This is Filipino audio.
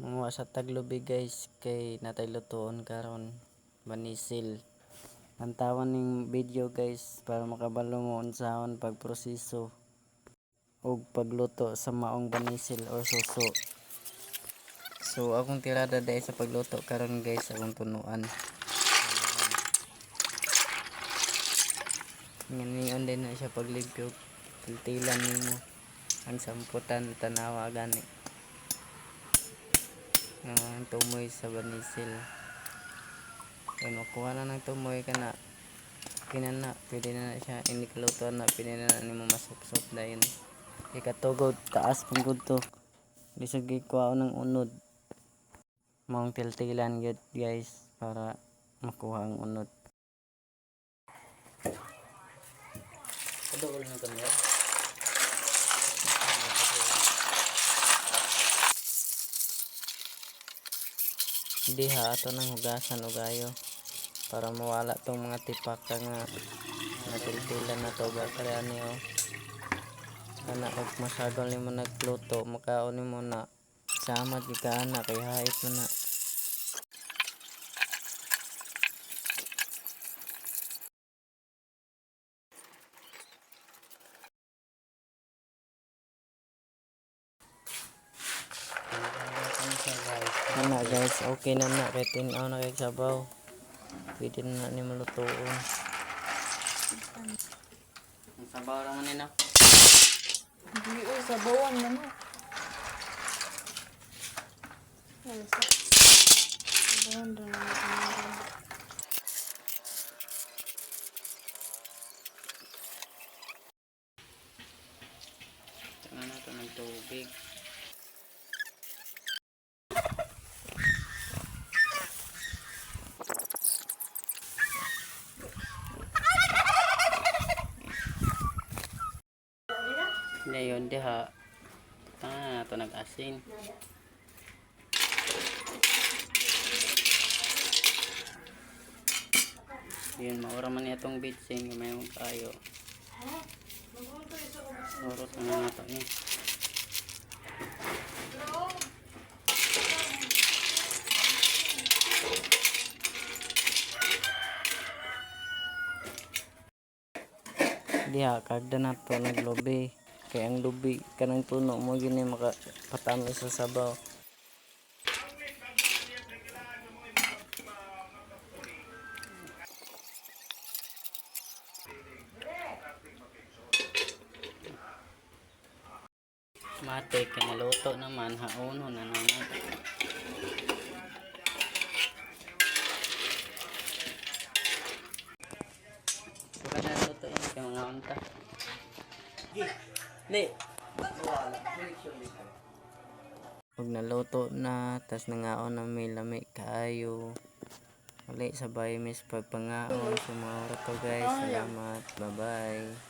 Mga sa taglubi guys kay natay lutuon karon banisil. Antawan ning video guys para makabalo mo unsahon pagproseso og pagluto sa maong banisil or suso. So akong tirada dahil sa pagluto karon guys akong tunuan. Ngayon din na siya pagligyog. Tiltilan nimo ang samputan tanawa gani. Ang tumoy sa banisil. Kaya makuha na ng tumoy ka na. Kinana, pwede na siya. Hindi kalutuan na. Pwede na nimo masupsop dahil. Ikatugod, taas pagod to. Di sa gikuha ng unod. Maong tiltilan yun guys. Para makuha ang unod. Kadugol na kami yan. Diha ato nang hugasan og ayo para mawala tong mga tipaka nga natiltilan na to ba kaya niyo ana og masyadong nimo nagluto makaon nimo na samad ka ana kay hait man na. Ana guys, okay na na kay tinaw na kay sabaw. Pwede na ni malutuon. Ang sabaw ra man nina. Hindi sabawan na mo. Sabawan na naman. Tanga na to ng tubig. Ngayon diha na to nag-asin. Yun maura man niya itong bitsin mayroon tayo. Oros na nato ni. Diha kagda na to naglobi. Kaya ang lubi kanang tuno mo gini makapatami sa sabaw. Mate kay naluto naman hauno na naman. Suka na luto yun kay mga unta. Ni. Pag naluto na, tas nangaon na may lami kaayo. Uli sabay mis pagpangaon. Sumawara to guys. Salamat. Bye bye.